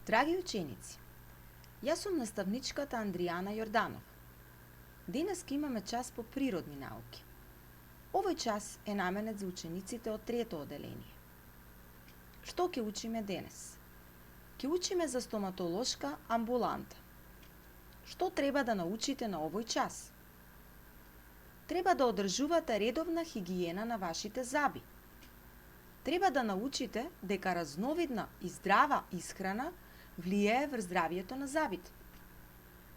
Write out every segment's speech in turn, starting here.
Драги ученици, јас сум наставничката Андријана Јорданова. Денес имаме час по природни науки. Овој час е наменет за учениците од трето оделение. Што ќе учиме денес? Ќе учиме за стоматолошка амбуланта. Што треба да научите на овој час? Треба да одржувате редовна хигиена на вашите заби. Треба да научите дека разновидна и здрава исхрана влијае врз здравието на забите.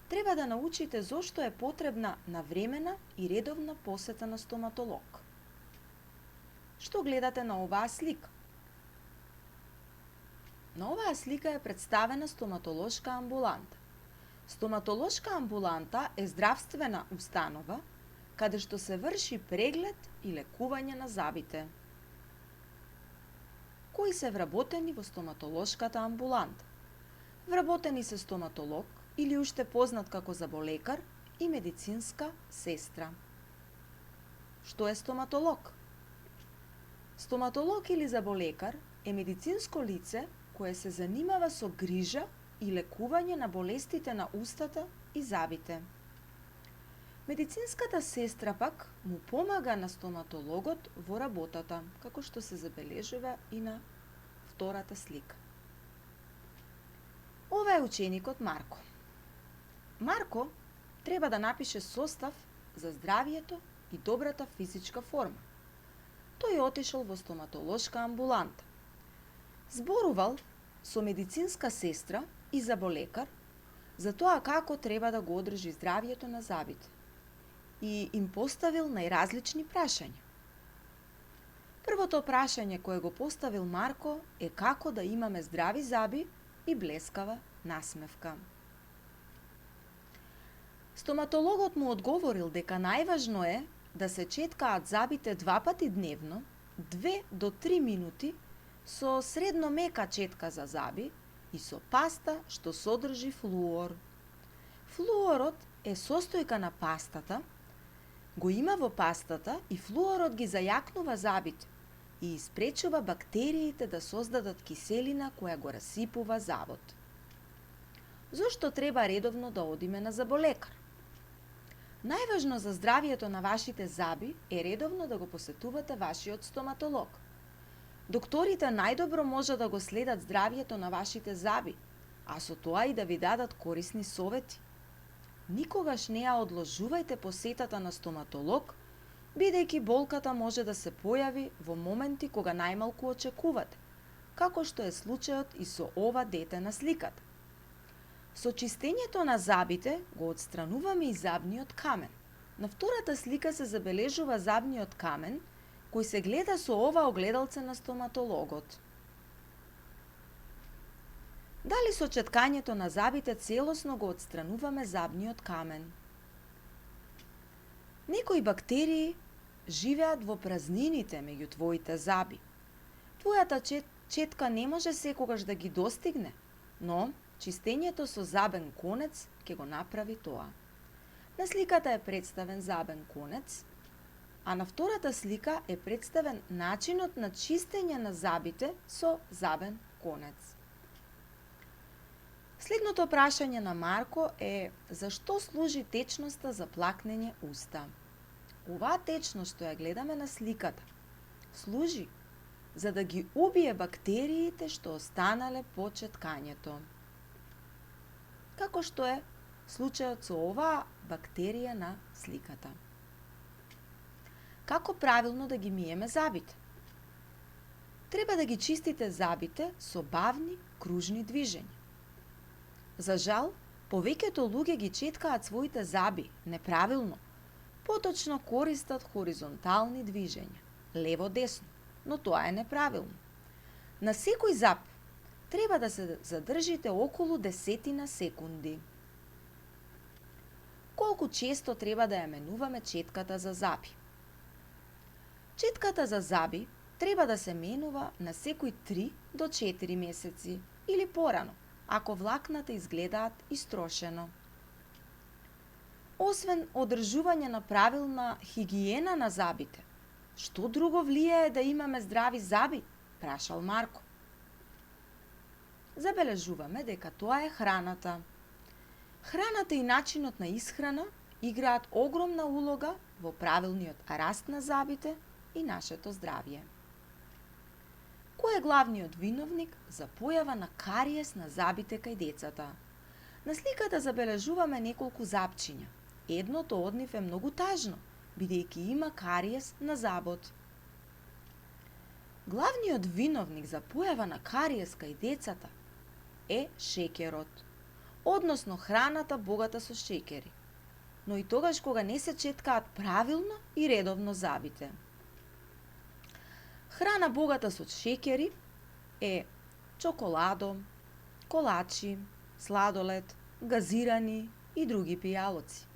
Треба да научите зошто е потребна навремена и редовна посета на стоматолог. Што гледате на оваа слика? На оваа слика е представена стоматолошка амбуланта. Стоматолошка амбуланта е здравствена установа каде што се врши преглед и лекување на забите. Кои се вработени во стоматолошката амбуланта? Вработени се стоматолог или уште познат како заболекар и медицинска сестра. Што е стоматолог? Стоматолог или заболекар е медицинско лице кое се занимава со грижа и лекување на болестите на устата и забите. Медицинската сестра пак му помага на стоматологот во работата, како што се забележува и на втората слика. Ова е ученикот Марко. Марко треба да напише состав за здравието и добрата физичка форма. Тој отишол во стоматолошка амбуланта. Зборувал со медицинска сестра и заболекар за тоа како треба да го одржи здравието на забите и им поставил најразлични прашања. Првото прашање кое го поставил Марко е како да имаме здрави заби и блескава насмевка. Стоматологот му одговорил дека најважно е да се четкаат забите 2 пати дневно, 2 до 3 минути со средно мека четка за заби и со паста што содржи флуор. Флуорот е состојка на пастата, го има во пастата и флуорот ги зајакнува забите и испречува бактериите да создадат киселина која го расипува забот. Зошто треба редовно да одиме на заболекар? Најважно за здравието на вашите заби е редовно да го посетувате вашиот стоматолог. Докторите најдобро може да го следат здравието на вашите заби, а со тоа и да ви дадат корисни совети. Никогаш не ја одложувајте посетата на стоматолог, бидејќи болката може да се појави во моменти кога најмалку очекувате, како што е случајот и со ова дете на сликата. Со чистењето на забите го отстрануваме и забниот камен. На втората слика се забележува забниот камен, кој се гледа со ова огледалце на стоматологот. Дали со четкањето на забите целосно го отстрануваме забниот камен? Некои бактерии живеат во празнините меѓу твоите заби. Твојата четка не може секогаш да ги достигне, но чистењето со забен конец ќе го направи тоа. На сликата е представен забен конец, а на втората слика е представен начинот на чистење на забите со забен конец. Следното прашање на Марко е зашто служи течноста за плакнење уста. Оваа течност што ја гледаме на сликата служи за да ги убие бактериите што останале по четкањето. Како што е случајот со оваа бактерија на сликата. Како правилно да ги миеме забите? Треба да ги чистите забите со бавни кружни движења. За жал, повеќето луѓе ги четкаат своите заби неправилно, поточно користат хоризонтални движења, лево-десно, но тоа е неправилно. На секој заб треба да се задржите околу 10 секунди. Колку често треба да ја менуваме четката за заби? Четката за заби треба да се менува на секој 3 до 4 месеци или порано, ако влакната изгледаат истрошено. Освен одржување на правилна хигиена на забите, што друго влијае да имаме здрави заби? Прашал Марко. забележуваме дека тоа е храната. Храната и начинот на исхрана играат огромна улога во правилниот раст на забите и нашето здравје. Кој е главниот виновник за појава на кариес на забите кај децата? На сликата забележуваме неколку запчиња. Едното од нив е многу тажно, бидејќи има кариес на забот. Главниот виновник за појава на кариес кај децата е шеќерот, односно храната богата со шеќери, но и тогаш кога не се четкаат правилно и редовно забите. Храна богата со шеќери е чоколадо, колачи, сладолед, газирани и други пијалоци.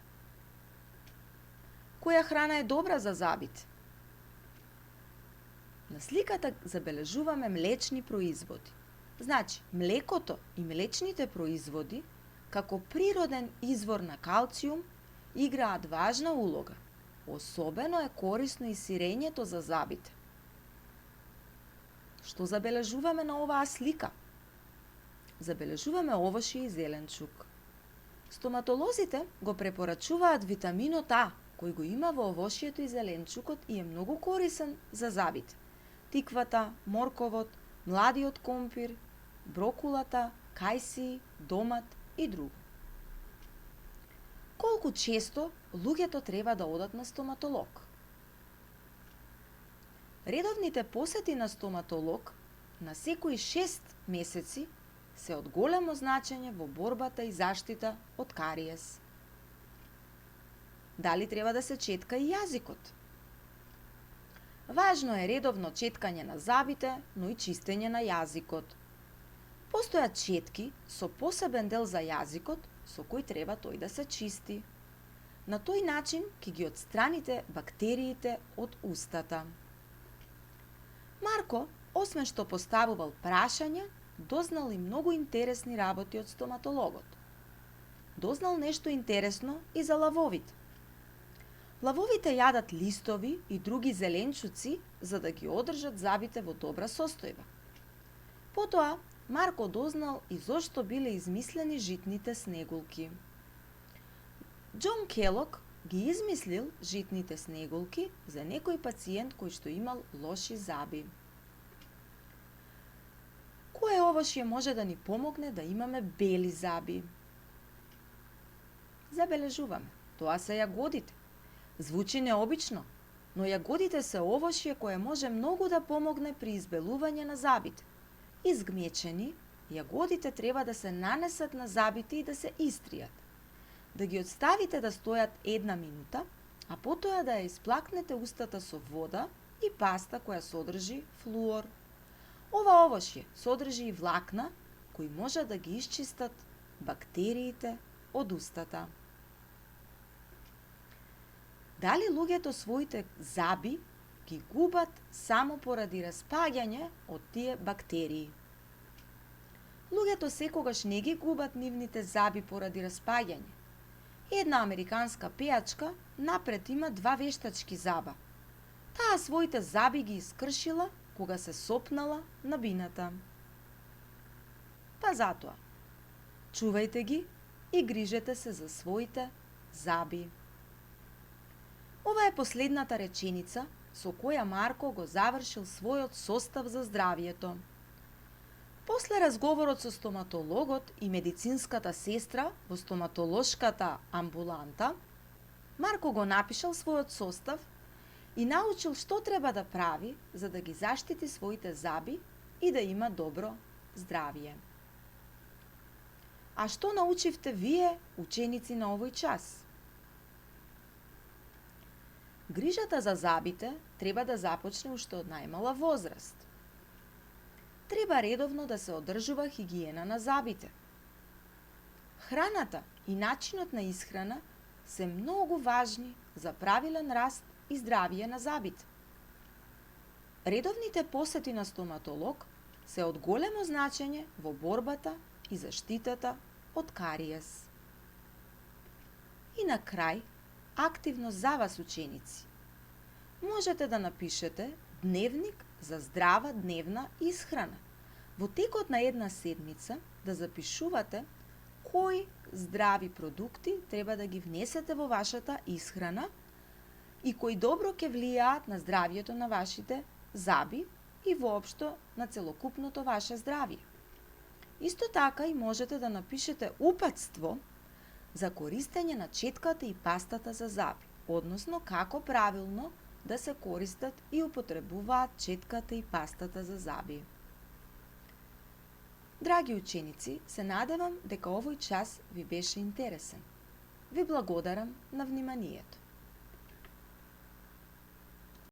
Која храна е добра за забите? На сликата забележуваме млечни производи. Значи, млекото и млечните производи, како природен извор на калциум, играат важна улога. Особено е корисно и сирењето за забите. Што забележуваме на оваа слика? Забележуваме овошје и зеленчук. Стоматолозите го препорачуваат витаминот А, кој го има во овошјето и зеленчукот и е многу корисен за забите. Тиквата, морковот, младиот компир, брокулата, кајсии, домат и друго. Колку често луѓето треба да одат на стоматолог? Редовните посети на стоматолог на секои 6 месеци се од големо значење во борбата и заштита од кариес. Дали треба да се четка и јазикот? Важно е редовно четкање на забите, но и чистење на јазикот. Постојат четки со посебен дел за јазикот, со кој треба тој да се чисти. На тој начин ќе ги отстраните бактериите од устата. Марко, освен што поставувал прашања, дознал и многу интересни работи од стоматологот. Дознал нешто интересно и за лавовите. Лавовите јадат листови и други зеленчуци за да ги одржат забите во добра состојба. Потоа, Марко дознал и зошто биле измислени житните снеголки. Џон Келок ги измислил житните снеголки за некој пациент кој што имал лоши заби. Кое овошје може да ни помогне да имаме бели заби? Забележуваме, тоа се јагодите. Звучи необично, но јагодите се овошје кое може многу да помогне при избелување на забите. Изгмечени, јагодите треба да се нанесат на забите и да се истријат. Да ги оставите да стојат 1 минута, а потоа да ја исплакнете устата со вода и паста која содржи флуор. Ова овошје содржи и влакна кои може да ги исчистат бактериите од устата. Дали луѓето своите заби ги губат само поради распаѓање од тие бактерии? Луѓето секогаш не ги губат нивните заби поради распаѓање. Една американска пејачка напред има 2 вештачки заба. Таа своите заби ги искршила кога се сопнала на бината. Па затоа, чувајте ги и грижете се за своите заби. Ова е последната реченица со која Марко го завршил својот состав за здравието. После разговорот со стоматологот и медицинската сестра во стоматолошката амбуланта, Марко го напишал својот состав и научил што треба да прави за да ги заштити своите заби и да има добро здравје. А што научивте вие, ученици на овој час? Грижата за забите треба да започне уште од најмала возраст. Треба редовно да се одржува хигиена на забите. Храната и начинот на исхрана се многу важни за правилен раст и здравје на забите. Редовните посети на стоматолог се од големо значење во борбата и заштитата од кариес. И на крај, активно за вас, ученици. Можете да напишете дневник за здрава дневна исхрана. Во текот на една седмица да запишувате кои здрави продукти треба да ги внесете во вашата исхрана и кои добро ќе влијаат на здравјето на вашите заби и воопшто на целокупното ваше здравје. Исто така и можете да напишете упатство за користење на четката и пастата за заби, односно како правилно да се користат и употребуваат четката и пастата за заби. Драги ученици, се надевам дека овој час ви беше интересен. Ви благодарам на вниманието.